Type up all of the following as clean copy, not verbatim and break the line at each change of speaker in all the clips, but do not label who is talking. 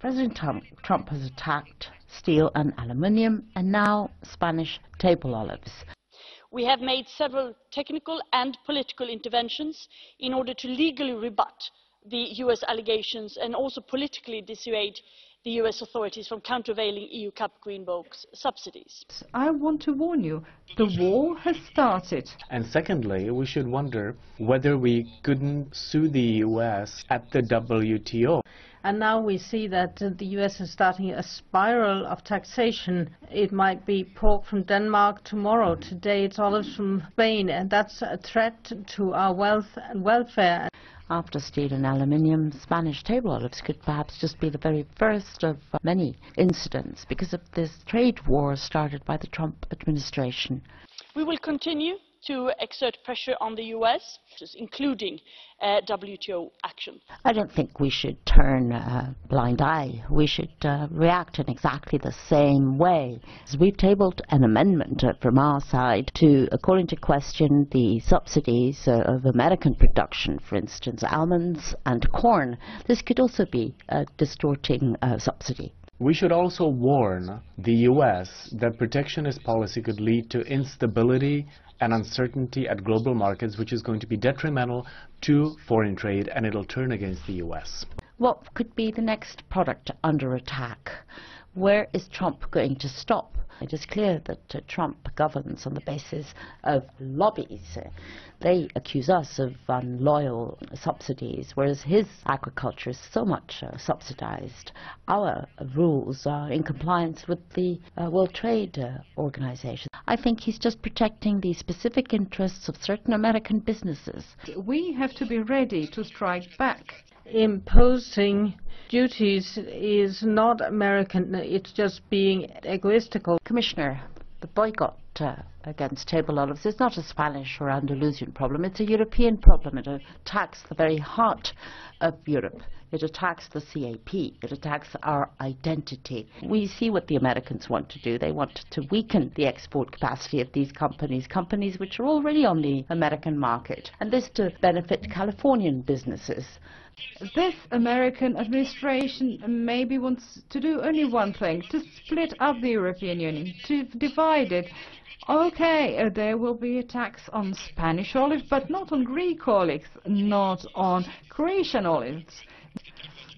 President Trump has attacked steel and aluminium and now Spanish table olives.
We have made several technical and political interventions in order to legally rebut the US allegations and also politically dissuade the US authorities from countervailing EU cap green box subsidies.
I want to warn you, the war has started.
And secondly, we should wonder whether we couldn't sue the US at the WTO.
And now we see that the US is starting a spiral of taxation. It might be pork from Denmark tomorrow. Today it's olives from Spain, and that's a threat to our wealth and welfare.
After steel and aluminium, Spanish table olives could perhaps just be the very first of many incidents because of this trade war started by the Trump administration.
We will continue to exert pressure on the US, including WTO action.
I don't think we should turn a blind eye. We should react in exactly the same way. We've tabled an amendment from our side to, according to question, the subsidies of American production, for instance, almonds and corn. This could also be a distorting subsidy.
We should also warn the US that protectionist policy could lead to instability and uncertainty at global markets, which is going to be detrimental to foreign trade, and it'll turn against the US.
What could be the next product under attack? Where is Trump going to stop? It is clear that Trump governs on the basis of lobbies. They accuse us of unloyal subsidies, whereas his agriculture is so much subsidized. Our rules are in compliance with the World Trade Organization. I think he's just protecting the specific interests of certain American businesses.
We have to be ready to strike back.
Imposing duties is not American, it's just being egoistical.
Commissioner, the boycott against table olives is not a Spanish or Andalusian problem, it's a European problem. It attacks the very heart of Europe. It attacks the CAP. It attacks our identity. We see what the Americans want to do. They want to weaken the export capacity of these companies which are already on the American market, and this to benefit Californian businesses.
This American administration maybe wants to do only one thing, to split up the European Union, to divide it. Okay, there will be a tax on Spanish olives, but not on Greek olives, not on Croatian olives.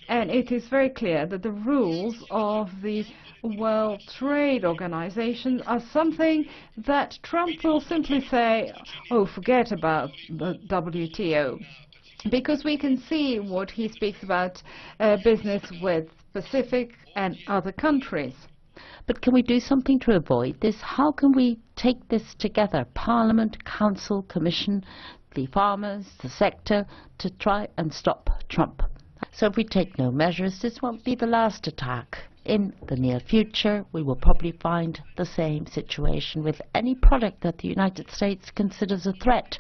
And it is very clear that the rules of the World Trade Organization are something that Trump will simply say, oh, forget about the WTO. Because we can see what he speaks about business with Pacific and other countries.
But can we do something to avoid this? How can we take this together, Parliament, Council, Commission, the farmers, the sector, to try and stop Trump? So if we take no measures, this won't be the last attack. In the near future, we will probably find the same situation with any product that the United States considers a threat.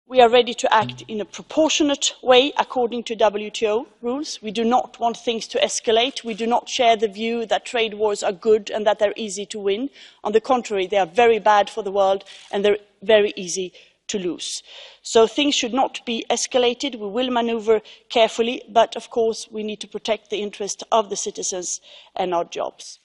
We are ready to act in a proportionate way according to WTO rules. We do not want things to escalate. We do not share the view that trade wars are good and that they're easy to win. On the contrary, they are very bad for the world and they're very easy to lose. So things should not be escalated. We will manoeuvre carefully, but of course we need to protect the interest of the citizens and our jobs.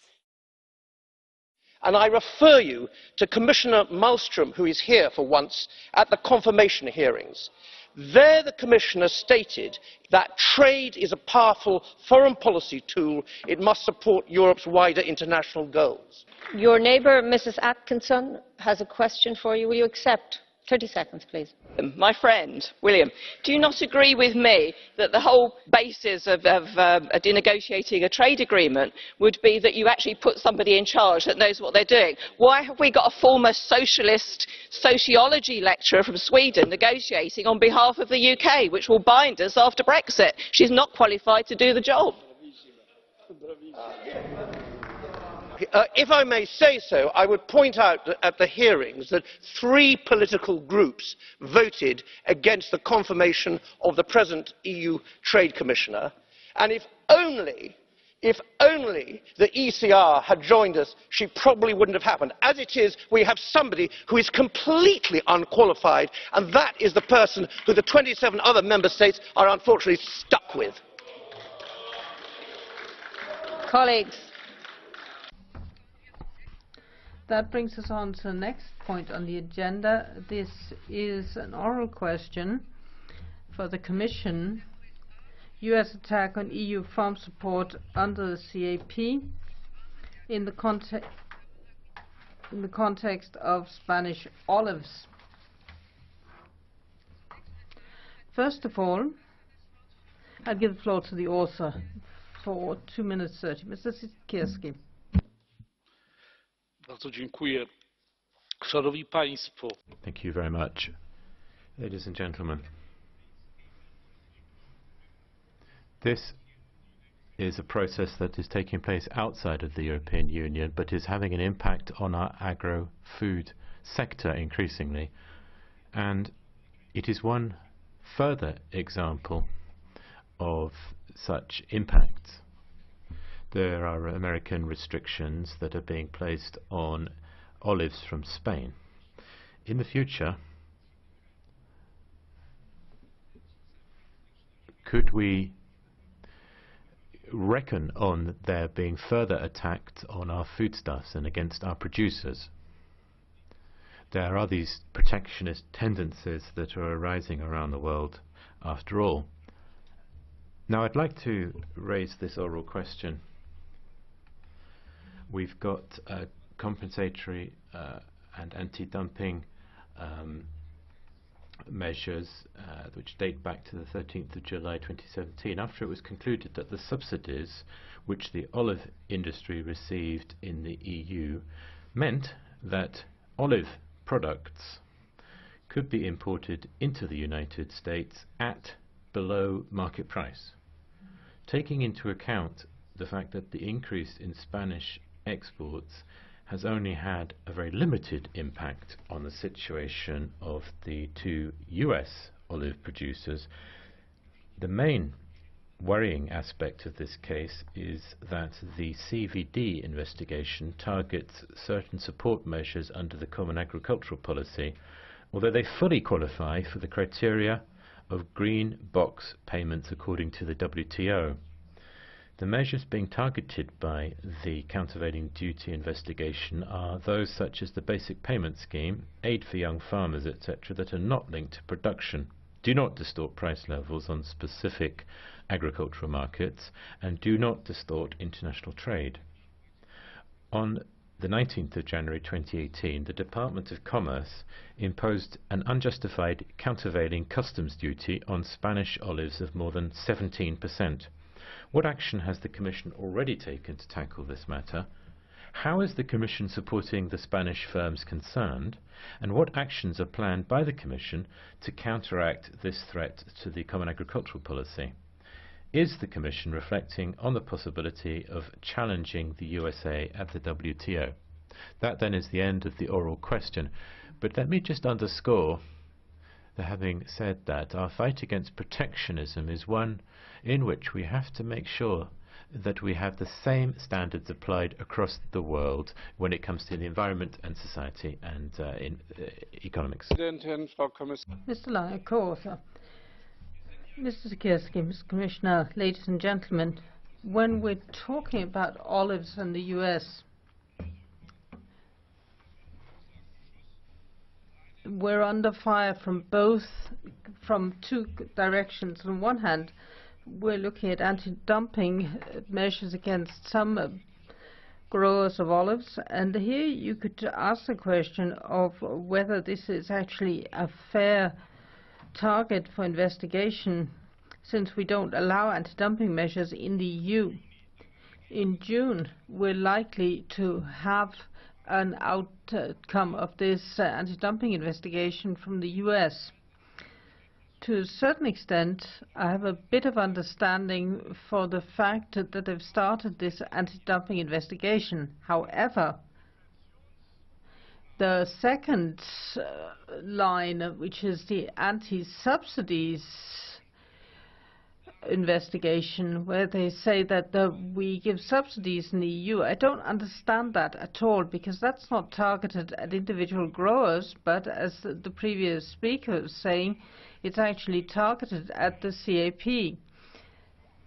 And I refer you to Commissioner Malmström, who is here for once, at the confirmation hearings. There the Commissioner stated that trade is a powerful foreign policy tool. It must support Europe's wider international goals.
Your neighbour, Mrs. Atkinson, has a question for you. Will you accept? 30 seconds, please.
My friend, William, do you not agree with me that the whole basis of negotiating a trade agreement would be that you actually put somebody in charge that knows what they're doing? Why have we got a former socialist sociology lecturer from Sweden negotiating on behalf of the UK, which will bind us after Brexit? She's not qualified to do the job.
If I may say so, I would point out at the hearings that 3 political groups voted against the confirmation of the present EU Trade Commissioner, and if only the ECR had joined us, she probably wouldn't have happened. As it is, we have somebody who is completely unqualified, and that is the person who the 27 other member states are unfortunately stuck work with.
Colleagues,
that brings us on to the next point on the agenda. This is an oral question for the Commission. U.S. attack on EU farm support under the CAP in the context of Spanish olives. First of all, I'll give the floor to the author for 2 minutes 30. Mr. Siekierski.
Bardzo dziękuję. Szanowni Państwo.
Thank you very much. Ladies and gentlemen, this is a process that is taking place outside of the European Union but is having an impact on our agro-food sector increasingly, and it is one further example of such impacts. There are American restrictions that are being placed on olives from Spain. In the future, could we reckon on there being further attacks on our foodstuffs and against our producers? There are these protectionist tendencies that are arising around the world after all. Now I'd like to raise this oral question. We've got compensatory and anti-dumping measures which date back to the 13th of July 2017, after it was concluded that the subsidies which the olive industry received in the EU meant that olive products could be imported into the United States at below market price. Taking into account the fact that the increase in Spanish exports has only had a very limited impact on the situation of the two US olive producers, the main worrying aspect of this case is that the CVD investigation targets certain support measures under the Common Agricultural Policy, although they fully qualify for the criteria of green box payments according to the WTO. The measures being targeted by the countervailing duty investigation are those such as the basic payment scheme, aid for young farmers, etc., that are not linked to production, do not distort price levels on specific agricultural markets, and do not distort international trade. On the 19th of January 2018, the Department of Commerce imposed an unjustified countervailing customs duty on Spanish olives of more than 17%. What action has the Commission already taken to tackle this matter? How is the Commission supporting the Spanish firms concerned? And what actions are planned by the Commission to counteract this threat to the Common Agricultural Policy? Is the Commission reflecting on the possibility of challenging the USA at the WTO? That then is the end of the oral question. But let me just underscore that, having said that, our fight against protectionism is one in which we have to make sure that we have the same standards applied across the world when it comes to the environment and society and in economics.
Mr. Lange, co-author. Mr. Siekierski, Mr. Commissioner, ladies and gentlemen, when we're talking about olives in the US, we're under fire from two directions. On one hand, we're looking at anti-dumping measures against some growers of olives, and here you could ask the question of whether this is actually a fair target for investigation, since we don't allow anti-dumping measures in the EU. In June, we're likely to have an outcome of this anti-dumping investigation from the US. To a certain extent, I have a bit of understanding for the fact that they've started this anti-dumping investigation. However, the second line, which is the anti-subsidies investigation, where they say that we give subsidies in the EU, I don't understand that at all, because that's not targeted at individual growers, but as the previous speaker was saying, it's actually targeted at the CAP.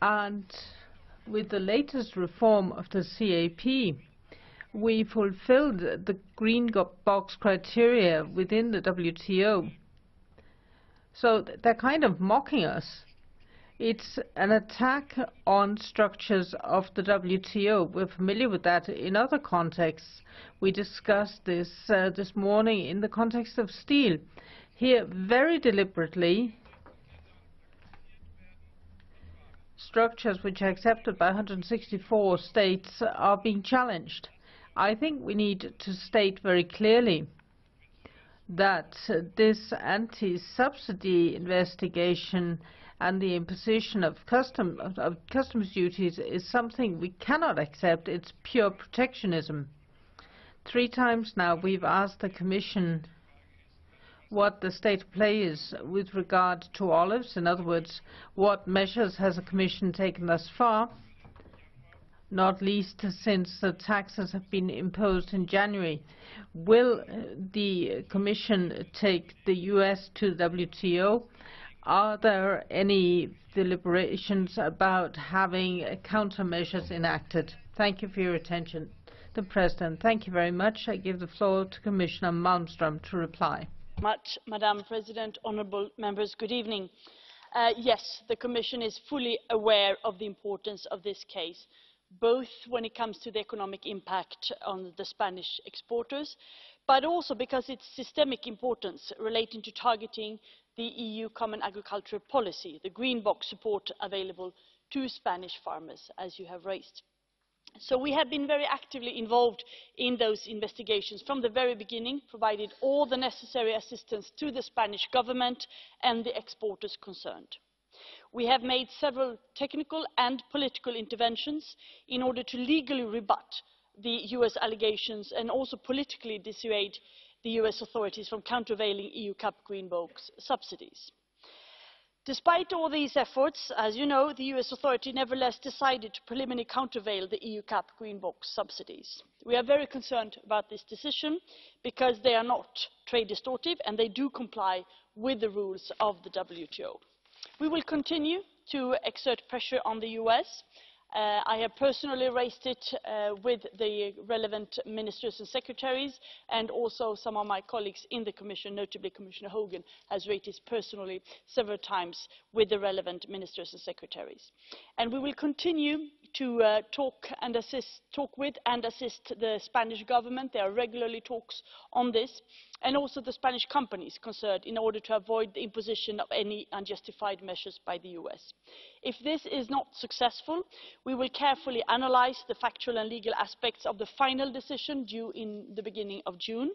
And with the latest reform of the CAP, we fulfilled the green box criteria within the WTO. So they're kind of mocking us. It's an attack on structures of the WTO. We're familiar with that in other contexts. We discussed this this morning in the context of steel. Here, very deliberately, structures which are accepted by 164 states are being challenged. I think we need to state very clearly that this anti-subsidy investigation and the imposition of customs duties is something we cannot accept. It's pure protectionism. 3 times now we've asked the Commission what the state of play is with regard to olives. In other words, what measures has the Commission taken thus far, not least since the taxes have been imposed in January. Will the Commission take the US to the WTO? Are there any deliberations about having countermeasures enacted? Thank you for your attention. The President, thank you very much. I give the floor to Commissioner Malmström to reply.
Madam President, honourable members, good evening. Yes, the Commission is fully aware of the importance of this case, both when it comes to the economic impact on the Spanish exporters, but also because its systemic importance relating to targeting the EU Common Agricultural Policy, the green box support available to Spanish farmers, as you have raised. So we have been very actively involved in those investigations from the very beginning, provided all the necessary assistance to the Spanish government and the exporters concerned. We have made several technical and political interventions in order to legally rebut the US allegations and also politically dissuade the US authorities from countervailing EU CAP green box subsidies. Despite all these efforts, as you know, the US authority nevertheless decided to preliminarily countervail the EU CAP green box subsidies. We are very concerned about this decision because they are not trade distortive and they do comply with the rules of the WTO. We will continue to exert pressure on the US. I have personally raised it with the relevant ministers and secretaries, and also some of my colleagues in the Commission, notably Commissioner Hogan, has raised it personally several times with the relevant ministers and secretaries. And we will continue to talk with and assist the Spanish government. There are regularly talks on this, and also the Spanish companies concerned, in order to avoid the imposition of any unjustified measures by the US. If this is not successful, we will carefully analyse the factual and legal aspects of the final decision due in the beginning of June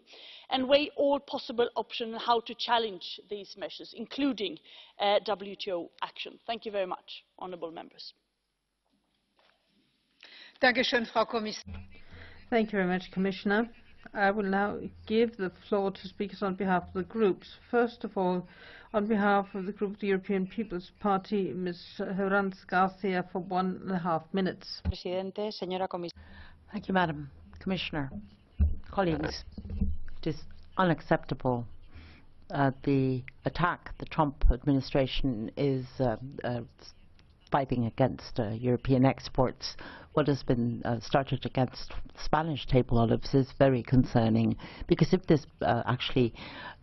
and weigh all possible options on how to challenge these measures, including WTO action. Thank you very much, honourable members.
Thank you very much, Commissioner. I will now give the floor to speakers on behalf of the groups. First of all, on behalf of the group of the European People's Party, Ms. HERRANZ GARCÍA for 1.5 minutes.
Thank you, Madam Commissioner. Colleagues, it is unacceptable the attack the Trump administration is fighting against European exports. What has been started against Spanish table olives is very concerning, because if this actually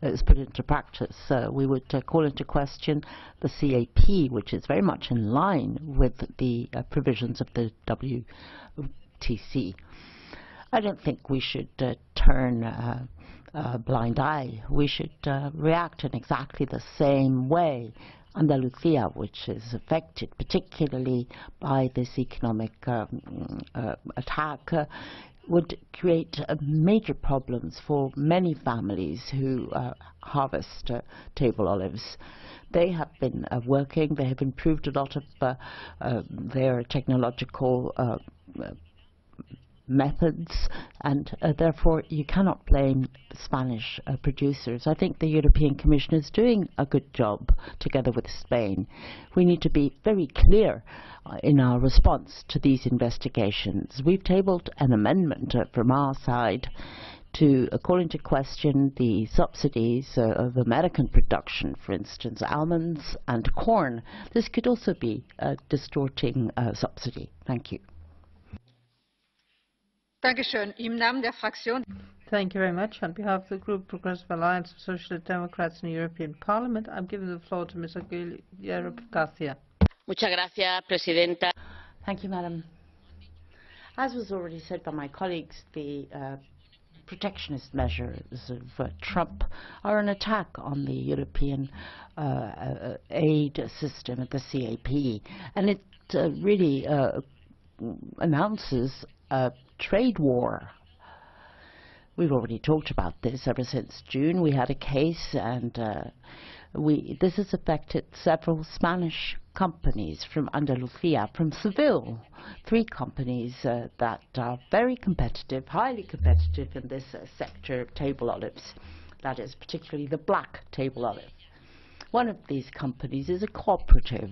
is put into practice, we would call into question the CAP, which is very much in line with the provisions of the WTC. I don't think we should turn a blind eye. We should react in exactly the same way. Andalusia, which is affected particularly by this economic attack, would create major problems for many families who harvest table olives. They have been working, they have improved a lot of their technological methods, and therefore you cannot blame Spanish producers. I think the European Commission is doing a good job together with Spain. We need to be very clear in our response to these investigations. We've tabled an amendment from our side to call into question the subsidies of American production, for instance, almonds and corn. This could also be a distorting subsidy. Thank you.
Thank you very much. On behalf of the Group Progressive Alliance of Socialist Democrats in the European Parliament, I'm giving the floor to Ms. GARCÍA.
Muchas gracias, Presidenta.
Thank you, Madam. As was already said by my colleagues, the protectionist measures of Trump are an attack on the European aid system at the CAP, and it really announces a trade war. We've already talked about this ever since June. We had a case, and this has affected several Spanish companies from Andalusia, from Seville, 3 companies that are very competitive, highly competitive in this sector of table olives, that is particularly the black table olive. One of these companies is a cooperative,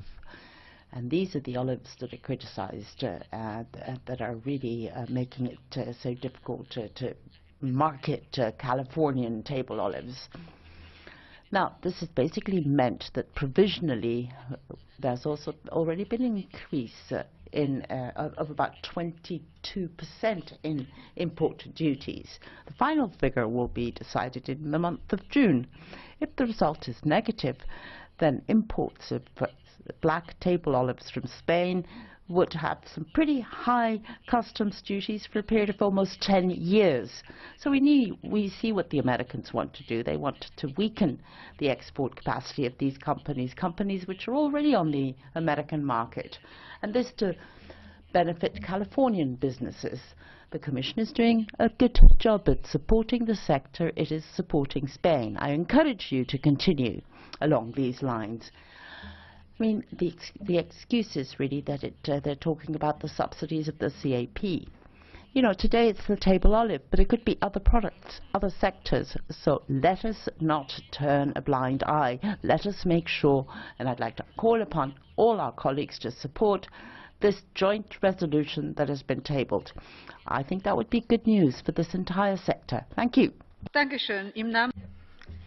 and these are the olives that are criticized that are really making it so difficult to market Californian table olives. Now, this has basically meant that provisionally there's also already been an increase of about 22% in import duties. The final figure will be decided in the month of June. If the result is negative, then imports of black table olives from Spain would have some pretty high customs duties for a period of almost 10 years. So we see what the Americans want to do. They want to weaken the export capacity of these companies which are already on the American market, and this to benefit Californian businesses. The Commission is doing a good job at supporting the sector. It is supporting Spain. I encourage you to continue along these lines. I mean, the excuse is really that they're talking about the subsidies of the CAP. You know, today it's the table olive, but it could be other products, other sectors. So let us not turn a blind eye. Let us make sure, and I'd like to call upon all our colleagues to support this joint resolution that has been tabled. I think that would be good news for this entire sector. Thank you.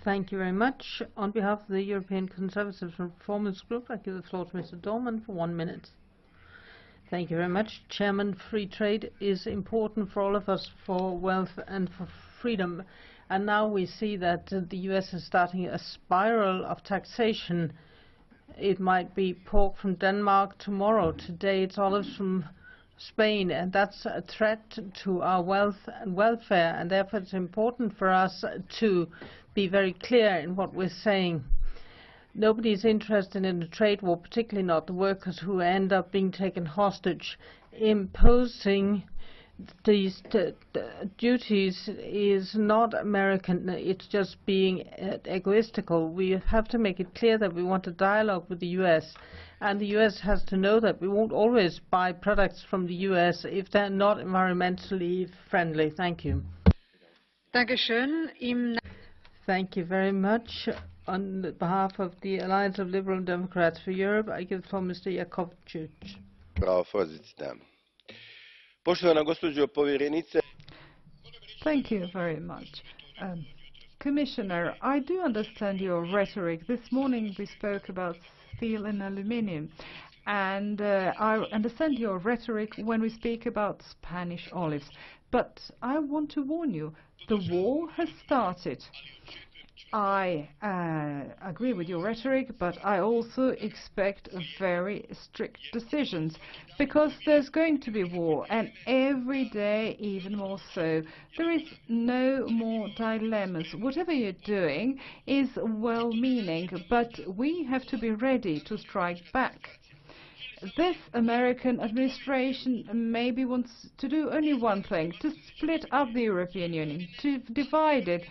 Thank you very much. On behalf of the European Conservatives and Reformers Group, I give the floor to Mr. DOHRMANN for 1 minute. Thank you very much. Chairman, free trade is important for all of us, for wealth and for freedom. And now we see that the US is starting a spiral of taxation. It might be pork from Denmark tomorrow. Today it's olives from Spain, and that's a threat to our wealth and welfare, and therefore it's important for us to be very clear in what we're saying. Nobody is interested in a trade war, particularly not the workers who end up being taken hostage. Imposing these duties is not American, it's just being egoistical. We have to make it clear that we want a dialogue with the US, and the US has to know that we won't always buy products from the US if they're not environmentally friendly. Thank you. Thank you very much. On behalf of the Alliance of Liberal Democrats for Europe, I give the floor to Mr. JAKOVČIĆ.
Thank you very much. Commissioner, I do understand your rhetoric. This morning we spoke about steel and aluminium, and I understand your rhetoric when we speak about Spanish olives. But I want to warn you, the war has started. I agree with your rhetoric, but I also expect very strict decisions, because there's going to be war, and every day even more so. There is no more dilemmas. Whatever you're doing is well-meaning, but we have to be ready to strike back. This American administration maybe wants to do only one thing, to split up the European Union, to divide it.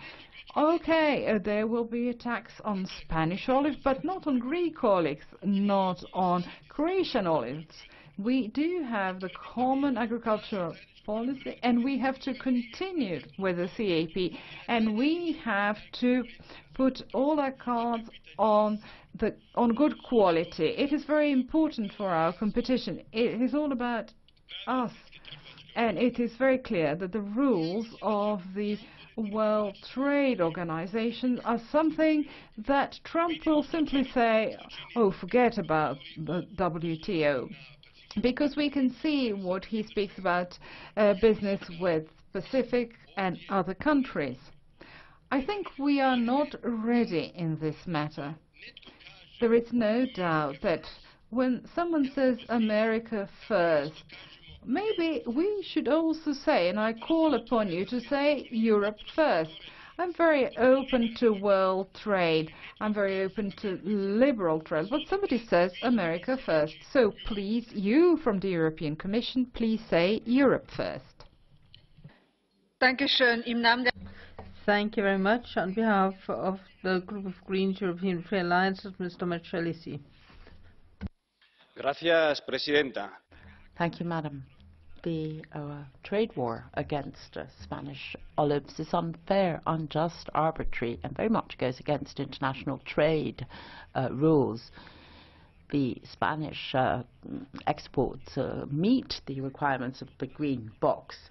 Okay, there will be a tax on Spanish olives, but not on Greek olives, not on Croatian olives. We do have the common agricultural policy, and we have to continue with the CAP, and we have to put all our cards on good quality. It is very important for our competition. It is all about us, and it is very clear that the rules of the World Trade Organization are something that Trump will simply say, oh, forget about the WTO. Because we can see what he speaks about business with Pacific and other countries. I think we are not ready in this matter. There is no doubt that when someone says America first, maybe we should also say, and I call upon you to say Europe first. I'm very open to world trade. I'm very open to liberal trade. But somebody says America first. So please, you from the European Commission, please say Europe first.
Thank you very much. On behalf of the Group of Greens European Free Alliance, Mr. Marcellesi.
Gracias, Presidenta.
Thank you, Madam. The trade war against Spanish olives is unfair, unjust, arbitrary, and very much goes against international trade rules. The Spanish exports meet the requirements of the green box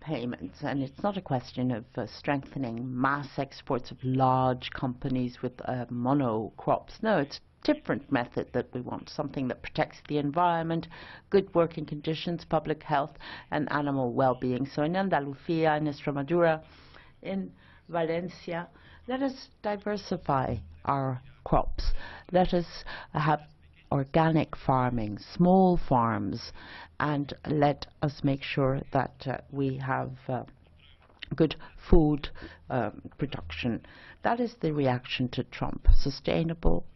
payments, and it's not a question of strengthening mass exports of large companies with monocrops. No, it's different method that we want, something that protects the environment, good working conditions, public health and animal well-being. So in Andalusia, in Extremadura, in Valencia, let us diversify our crops. Let us have organic farming, small farms, and let us make sure that we have good food production. That is the reaction to Trump, sustainable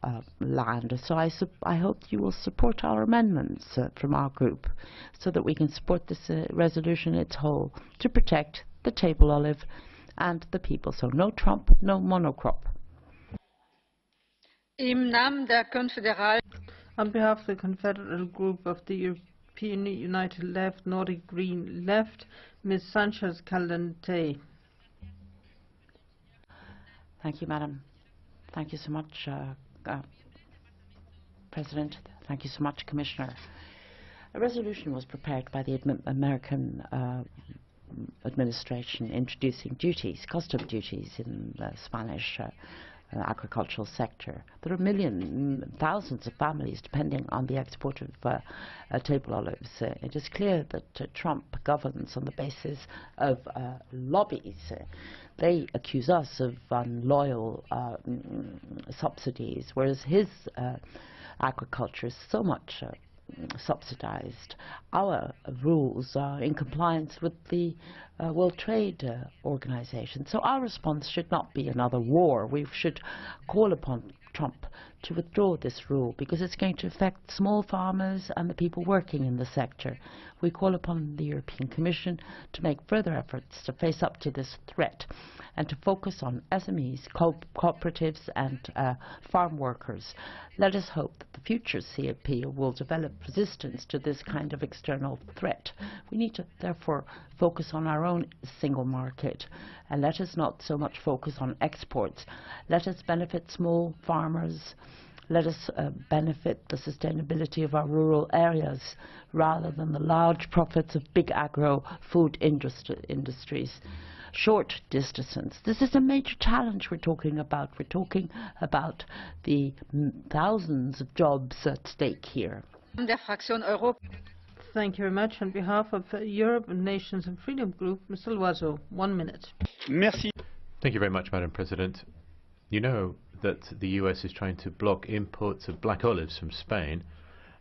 land. So I hope you will support our amendments from our group so that we can support this resolution in its whole to protect the table olive and the people. So no Trump, no monocrop.
On behalf of the Confederal Group of the European United Left, Nordic Green Left, Ms. Sánchez Caldentey.
Thank you, Madam. Thank you so much, President. Thank you so much, Commissioner. A resolution was prepared by the American administration introducing duties, custom duties in the Spanish agricultural sector. There are thousands of families depending on the export of table olives. It is clear that Trump governs on the basis of lobbies. They accuse us of unloyal subsidies, whereas his agriculture is so much subsidized. Our rules are in compliance with the World Trade Organization. So our response should not be another war. We should call upon Trump to withdraw this rule because it's going to affect small farmers and the people working in the sector. We call upon the European Commission to make further efforts to face up to this threat and to focus on SMEs, cooperatives and farm workers. Let us hope that the future CAP will develop resistance to this kind of external threat. We need to therefore focus on our own single market and let us not so much focus on exports. Let us benefit small farmers. Let us benefit the sustainability of our rural areas rather than the large profits of big agro-food industries. Short distances. This is a major challenge we're talking about. We're talking about the thousands of jobs at stake here.
Thank you very much. On behalf of Europe and Nations and Freedom Group, Mr. Loiseau, 1 minute.
Merci. Thank you very much, Madam President. You know that the US is trying to block imports of black olives from Spain,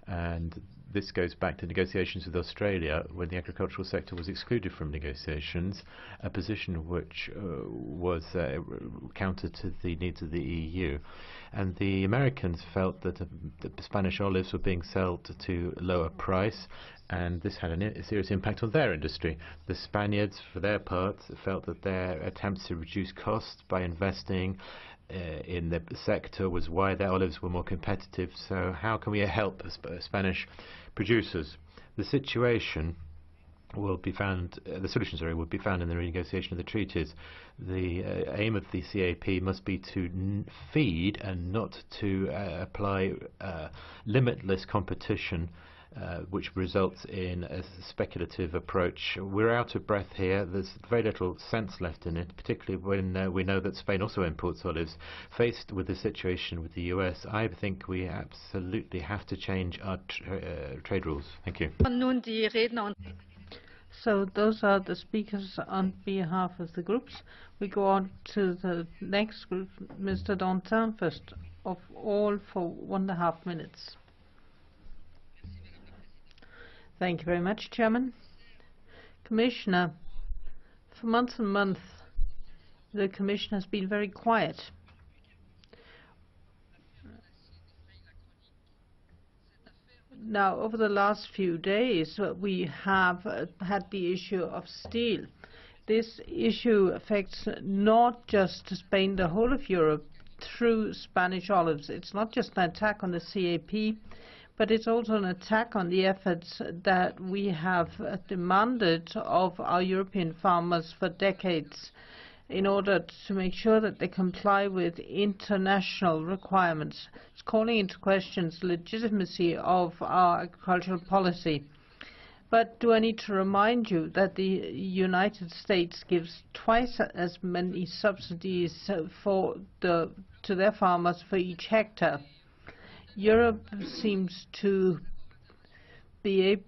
and this goes back to negotiations with Australia when the agricultural sector was excluded from negotiations, a position which was counter to the needs of the EU. And the Americans felt that the Spanish olives were being sold to lower price, and this had a serious impact on their industry. The Spaniards, for their part, felt that their attempts to reduce costs by investing in the sector was why their olives were more competitive. So how can we help Spanish producers? The situation will be found, the solutions would be found in the renegotiation of the treaties. The aim of the CAP must be to feed and not to apply limitless competition which results in a speculative approach. We're out of breath here. There's very little sense left in it, particularly when we know that Spain also imports olives. Faced with the situation with the US, I think we absolutely have to change our trade rules. Thank you.
So those are the speakers on behalf of the groups. We go on to the next group, Mr. Dantin, first of all, for 1.5 minutes. Thank you very much, Chairman. Commissioner, for months and months, the Commission has been very quiet. Now, over the last few days, we have had the issue of steel. This issue affects not just Spain, the whole of Europe, through Spanish olives. It's not just an attack on the CAP, but it's also an attack on the efforts that we have demanded of our European farmers for decades in order to make sure that they comply with international requirements. It's calling into question the legitimacy of our agricultural policy. But do I need to remind you that the United States gives twice as many subsidies to their farmers for each hectare? Europe seems to be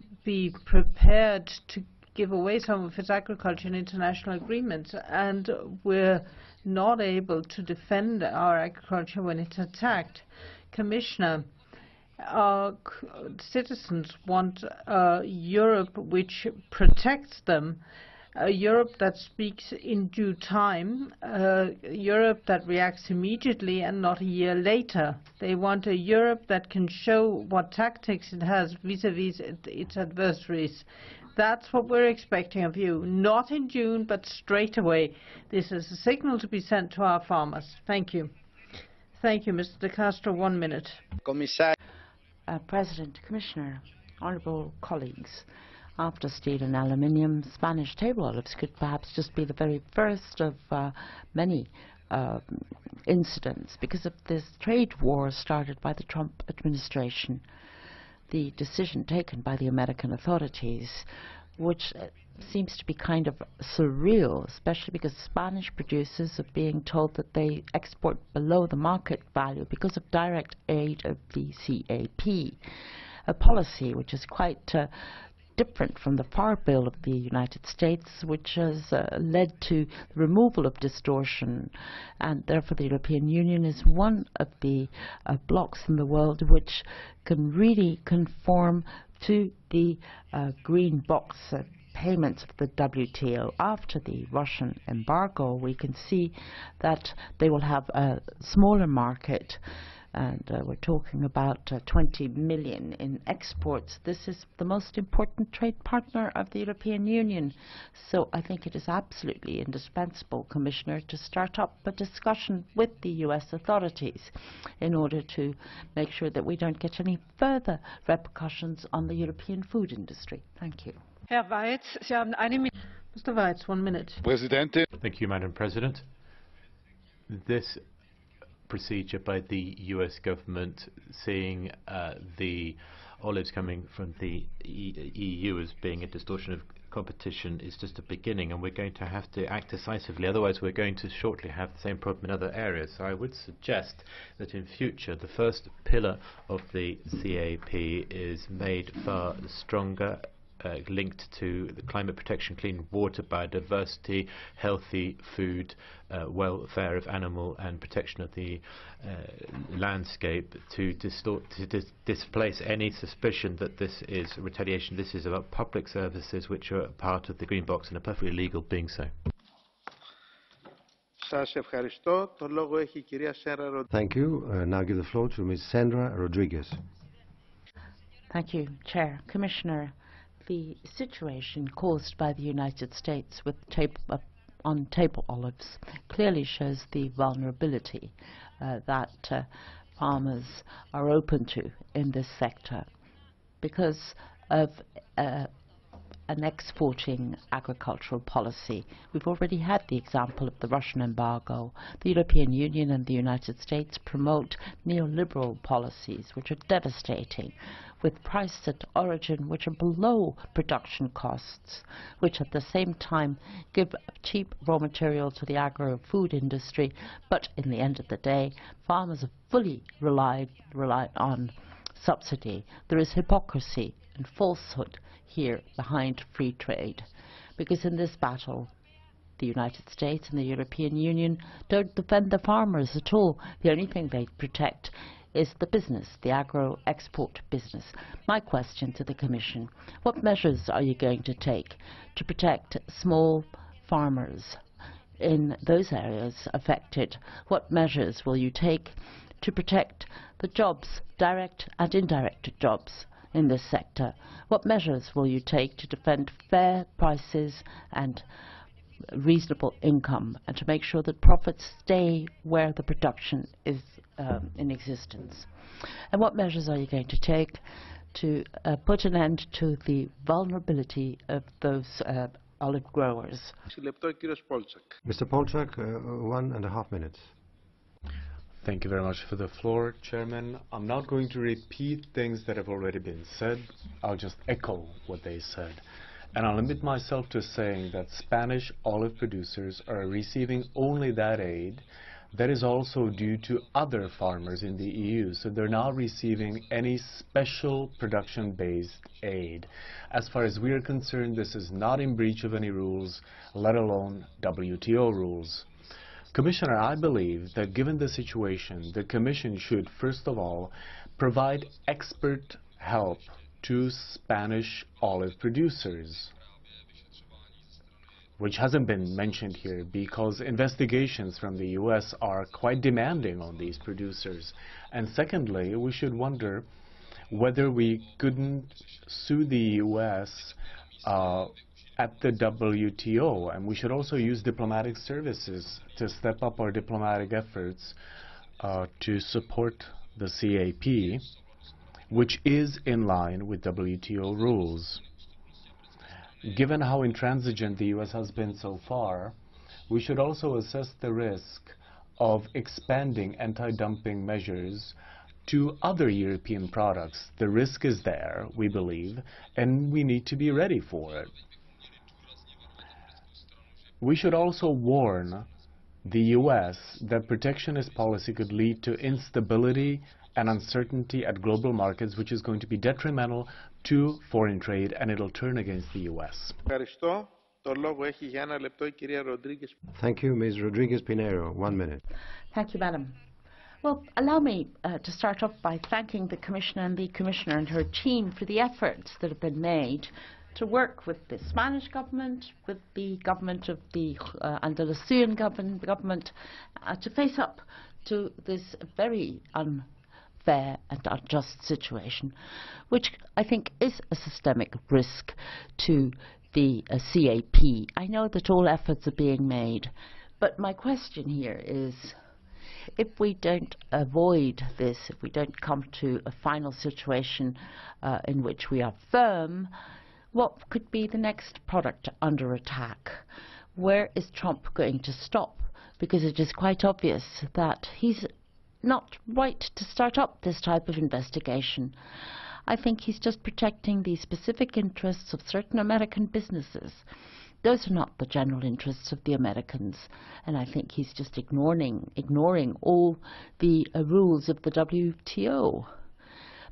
prepared to give away some of its agriculture in international agreements, and we're not able to defend our agriculture when it's attacked. Commissioner, our citizens want a Europe which protects them, a Europe that speaks in due time, a Europe that reacts immediately and not a year later. They want a Europe that can show what tactics it has vis-à-vis its adversaries. That's what we're expecting of you, not in June, but straight away. This is a signal to be sent to our farmers. Thank you. Thank you, Mr. De Castro. 1 minute.
President, Commissioner, honourable colleagues, after steel and aluminium, Spanish table olives could perhaps just be the very first of many incidents because of this trade war started by the Trump administration. The decision taken by the American authorities, which seems to be kind of surreal, especially because Spanish producers are being told that they export below the market value because of direct aid of the CAP, a policy which is quite different from the FAR bill of the United States, which has led to the removal of distortion, and therefore the European Union is one of the blocs in the world which can really conform to the green box payments of the WTO. After the Russian embargo, we can see that they will have a smaller market, and we're talking about 20 million in exports. This is the most important trade partner of the European Union. So I think it is absolutely indispensable, Commissioner, to start up a discussion with the US authorities in order to make sure that we don't get any further repercussions on the European food industry. Thank you.
Herr WAITZ, Sie haben eine Minute. Mr. WAITZ, 1 minute.
Thank you, Madam President. This procedure by the US government, seeing the olives coming from the EU as being a distortion of competition, is just a beginning, and we're going to have to act decisively, otherwise we're going to shortly have the same problem in other areas. So I would suggest that in future the first pillar of the CAP is made far stronger, linked to the climate protection, clean water, biodiversity, healthy food, welfare of animal, and protection of the landscape, to displace any suspicion that this is retaliation. This is about public services which are part of the green box and are perfectly legal being so.
Thank you. Now give the floor to Ms. Sandra Rodriguez.
Thank you, Chair. Commissioner, the situation caused by the United States with on table olives clearly shows the vulnerability that farmers are open to in this sector because of an exporting agricultural policy. We've already had the example of the Russian embargo. The European Union and the United States promote neoliberal policies which are devastating. with price at origin which are below production costs, which at the same time give cheap raw material to the agro-food industry, but in the end of the day, farmers are fully relied on subsidy. There is hypocrisy and falsehood here behind free trade, because in this battle, the United States and the European Union don't defend the farmers at all. The only thing they protect is the business, the agro-export business. My question to the Commission, what measures are you going to take to protect small farmers in those areas affected? What measures will you take to protect the jobs, direct and indirect jobs in this sector? What measures will you take to defend fair prices and reasonable income, and to make sure that profits stay where the production is in existence? And what measures are you going to take to put an end to the vulnerability of those olive growers?
Mr. Polčák, 1.5 minutes.
Thank you very much for the floor, Chairman. I'm not going to repeat things that have already been said. I'll just echo what they said. And I'll limit myself to saying that Spanish olive producers are receiving only that aid that is also due to other farmers in the EU. So they're not receiving any special production-based aid. As far as we are concerned, this is not in breach of any rules, let alone WTO rules. Commissioner, I believe that given the situation, the Commission should, first of all, provide expert help to Spanish olive producers, which hasn't been mentioned here because investigations from the US are quite demanding on these producers. And secondly, we should wonder whether we couldn't sue the US at the WTO, and we should also use diplomatic services to step up our diplomatic efforts to support the CAP, which is in line with WTO rules. Given how intransigent the US has been so far, we should also assess the risk of expanding anti-dumping measures to other European products. The risk is there, we believe, and we need to be ready for it. We should also warn the US that protectionist policy could lead to instability and uncertainty at global markets, which is going to be detrimental to foreign trade, and it'll turn against the US.
Thank you, Ms. Rodriguez-Pinheiro. 1 minute.
Thank you, Madam. Well, allow me to start off by thanking the Commissioner and her team for the efforts that have been made to work with the Spanish government, with the government of the Andalusian government, to face up to this very unfair and unjust situation, which I think is a systemic risk to the CAP. I know that all efforts are being made, but my question here is, if we don't avoid this, if we don't come to a final situation in which we are firm, what could be the next product under attack? Where is Trump going to stop? Because it is quite obvious that he's not right to start up this type of investigation. I think he's just protecting the specific interests of certain American businesses. Those are not the general interests of the Americans, and I think he's just ignoring all the rules of the WTO.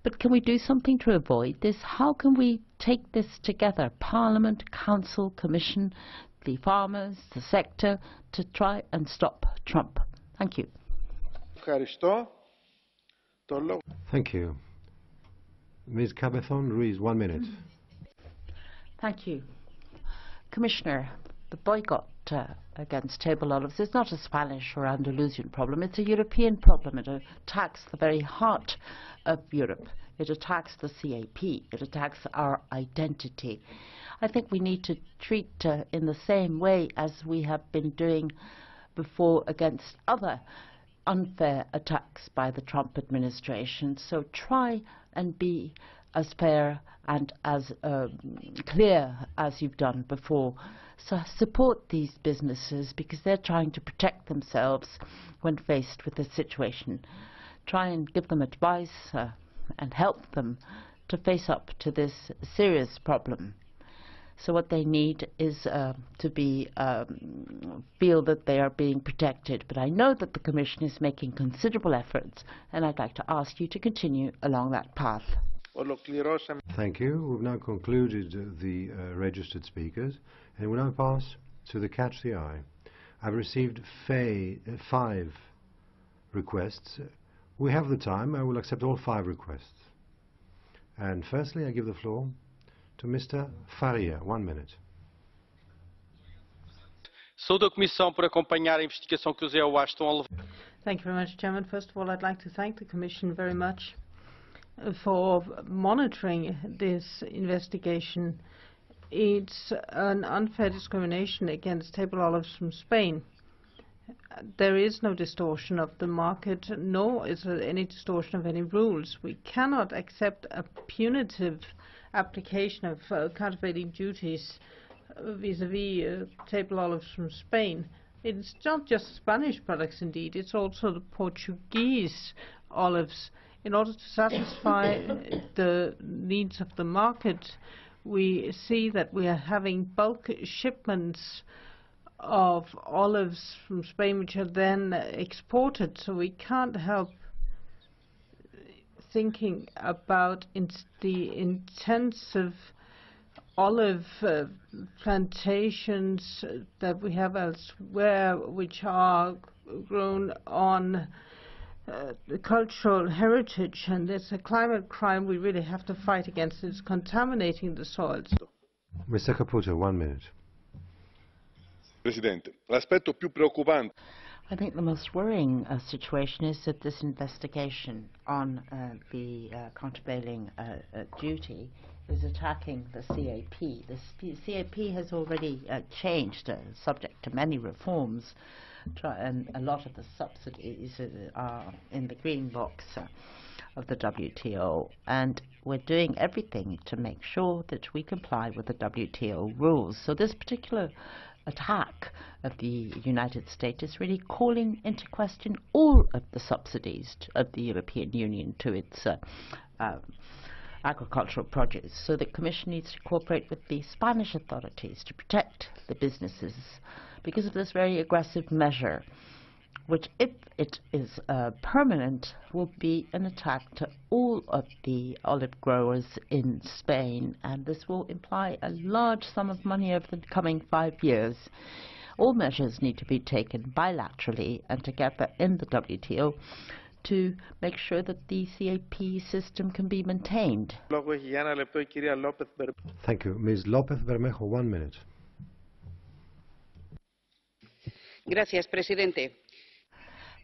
But can we do something to avoid this? How can we take this together, Parliament, Council, Commission, the farmers, the sector, to try and stop Trump? Thank you.
Thank you. Ms. Cabezon-Ruiz, 1 minute.
Thank you. Commissioner, the boycott against table olives is not a Spanish or Andalusian problem. It's a European problem. It attacks the very heart of Europe. It attacks the CAP. It attacks our identity. I think we need to treat in the same way as we have been doing before against other unfair attacks by the Trump administration. So try and be as fair and as clear as you've done before. So support these businesses because they're trying to protect themselves when faced with this situation. Try and give them advice and help them to face up to this serious problem. So what they need is to be feel that they are being protected. But I know that the Commission is making considerable efforts, and I'd like to ask you to continue along that path.
Thank you. We've now concluded the registered speakers, and we'll now pass to the Catch the Eye. I've received 5 requests. We have the time. I will accept all 5 requests. And firstly, I give the floor to Mr. Faria. 1 minute.
Saúdo a Comissão por acompanhar a investigação que os EUA estão a levar.
Thank you very much, Chairman. First of all, I'd like to thank the Commission very much for monitoring this investigation. It's an unfair discrimination against table olives from Spain. There is no distortion of the market, nor is there any distortion of any rules. We cannot accept a punitive application of countervailing duties vis-à-vis table olives from Spain. It's not just Spanish products, indeed, it's also the Portuguese olives. In order to satisfy the needs of the market, we see that we are having bulk shipments of olives from Spain which are then exported, so we can't help thinking about the intensive olive plantations that we have elsewhere, which are grown on the cultural heritage, and it's a climate crime we really have to fight against. It's contaminating the soils.
Mr. Caputo, 1 minute.
Presidente, l'aspetto più preoccupante.
I think the most worrying situation is that this investigation on the countervailing duty is attacking the CAP. The CAP has already changed, subject to many reforms, and a lot of the subsidies are in the green box of the WTO, and we're doing everything to make sure that we comply with the WTO rules. So this particular attack of the United States is really calling into question all of the subsidies of the European Union to its agricultural produce. So the Commission needs to cooperate with the Spanish authorities to protect the businesses because of this very aggressive measure, which, if it is permanent, will be an attack to all of the olive growers in Spain, and this will imply a large sum of money over the coming 5 years. All measures need to be taken bilaterally and together in the WTO to make sure that the CAP system can be maintained.
Thank you. Ms. López Bermejo, 1 minute.
Gracias, Presidente.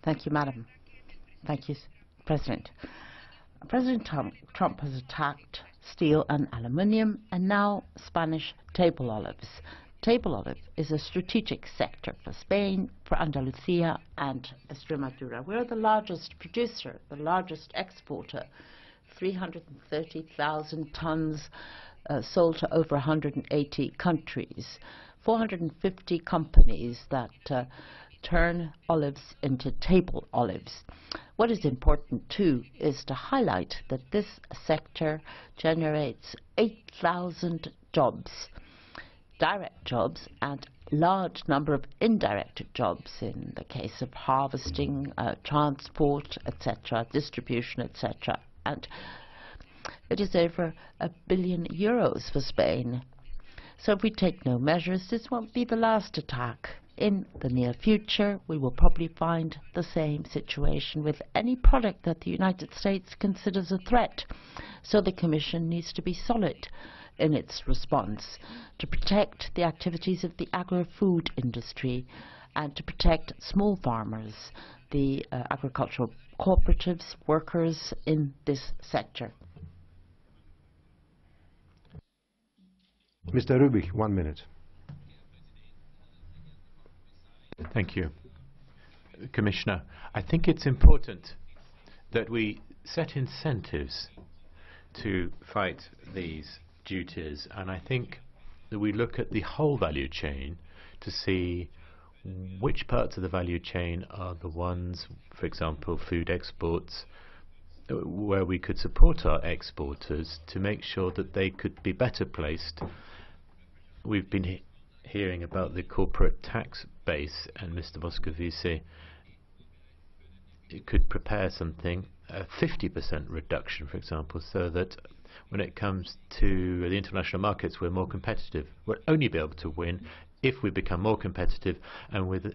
Thank you, Madam. Thank you, President. President Trump has attacked steel and aluminium, and now Spanish table olives. Table olive is a strategic sector for Spain, for Andalusia and Extremadura. We're the largest producer, the largest exporter, 330,000 tons sold to over 180 countries, 450 companies that turn olives into table olives. What is important too is to highlight that this sector generates 8,000 jobs, direct jobs, and large number of indirect jobs in the case of harvesting, transport, etc., distribution, etc. And it is over €1 billion for Spain. So if we take no measures, this won't be the last attack. In the near future, we will probably find the same situation with any product that the United States considers a threat. So the Commission needs to be solid in its response to protect the activities of the agri-food industry and to protect small farmers, the agricultural cooperatives, workers in this sector.
Mr. Rubik, 1 minute.
Thank you. Commissioner, I think it's important that we set incentives to fight these duties, and I think that we look at the whole value chain to see which parts of the value chain are the ones, for example, food exports, where we could support our exporters to make sure that they could be better placed. We've been hearing about the corporate tax base, and Mr. Moscovici could prepare something, a 50% reduction, for example, so that when it comes to the international markets, we're more competitive. We'll only be able to win if we become more competitive, and with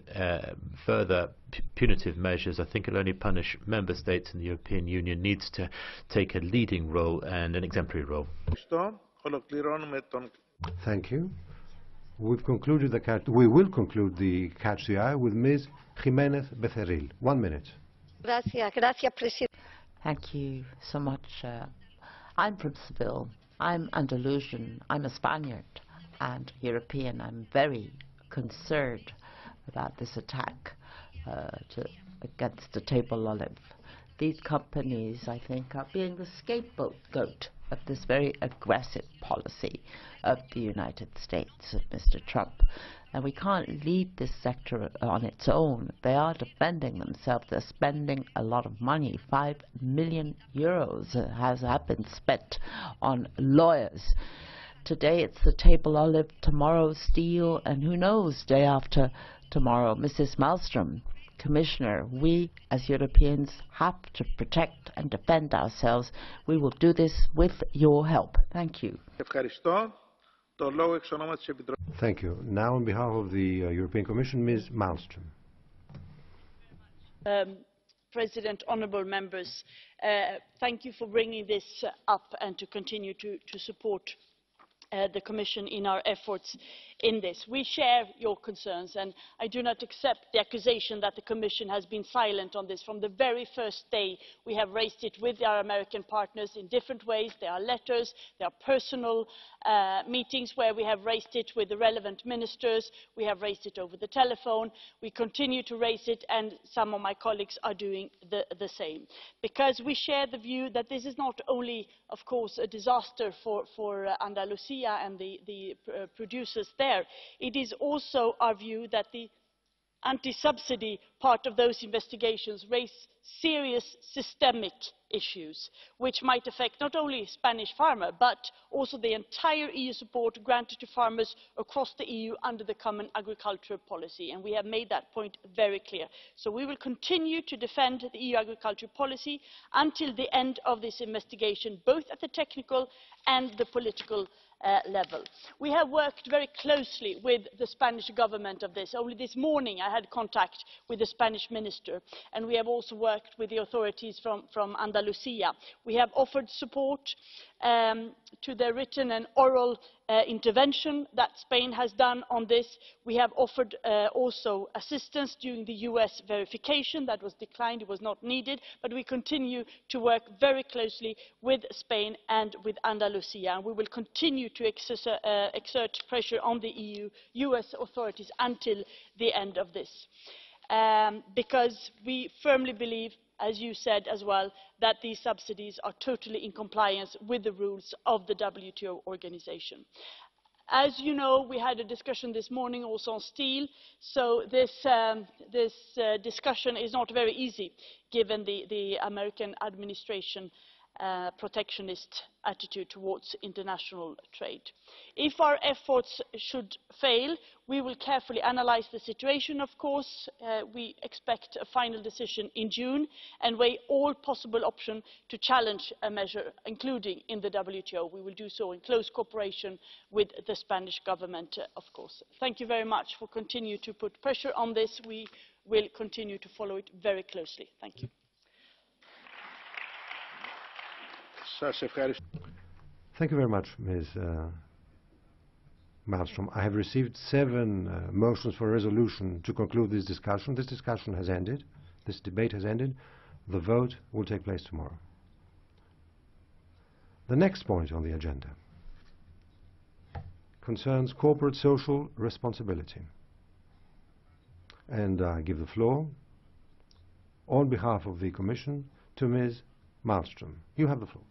further punitive measures, I think it'll only punish member states, and the European Union needs to take a leading role and an exemplary role.
Thank you. We've concluded we will conclude the Catch the Eye with Ms. Jimenez Becerril. 1 minute.
Thank you so much. I'm from Seville. I'm Andalusian. I'm a Spaniard and European. I'm very concerned about this attack against the table olive. These companies, I think, are being the scapegoat of this very aggressive policy of the United States, of Mr. Trump. And we can't leave this sector on its own. They are defending themselves. They're spending a lot of money. 5 million euros has been spent on lawyers. Today it's the table olive, tomorrow steel, and who knows, day after tomorrow. Mrs. Malmström, Commissioner, we as Europeans have to protect and defend ourselves. We will do this with your help. Thank you.
Thank you. Now on behalf of the European Commission, Ms. Malmström.
President, honourable members, thank you for bringing this up and to continue to support the Commission in our efforts in this. We share your concerns, and I do not accept the accusation that the Commission has been silent on this. From the very first day, we have raised it with our American partners in different ways. There are letters, there are personal meetings where we have raised it with the relevant ministers. We have raised it over the telephone. We continue to raise it, and some of my colleagues are doing the same. Because we share the view that this is not only, of course, a disaster for Andalusia and the producers there. It is also our view that the anti-subsidy part of those investigations raise serious systemic issues which might affect not only Spanish farmers but also the entire EU support granted to farmers across the EU under the common agricultural policy, and we have made that point very clear. So we will continue to defend the EU agricultural policy until the end of this investigation, both at the technical and the political level. We have worked very closely with the Spanish government on this. Only this morning I had contact with the Spanish minister, and we have also worked with the authorities from Andalusia. We have offered support to the written and oral intervention that Spain has done on this. We have offered also assistance during the US verification. That was declined, it was not needed, but we continue to work very closely with Spain and with Andalusia, and we will continue to exert pressure on the US authorities until the end of this, because we firmly believe, as you said as well, that these subsidies are totally in compliance with the rules of the WTO organisation. As you know, we had a discussion this morning also on steel, so this discussion is not very easy given the American administration protectionist attitude towards international trade. If our efforts should fail, we will carefully analyse the situation, of course. We expect a final decision in June and weigh all possible options to challenge a measure, including in the WTO. We will do so in close cooperation with the Spanish government, of course. Thank you very much for continuing to put pressure on this. We will continue to follow it very closely. Thank you.
Thank you very much, Ms. Malmström. I have received 7 motions for a resolution to conclude this discussion. This discussion has ended. This debate has ended. The vote will take place tomorrow. The next point on the agenda concerns corporate social responsibility. And I give the floor, on behalf of the Commission, to Ms. Malmström. You have the floor.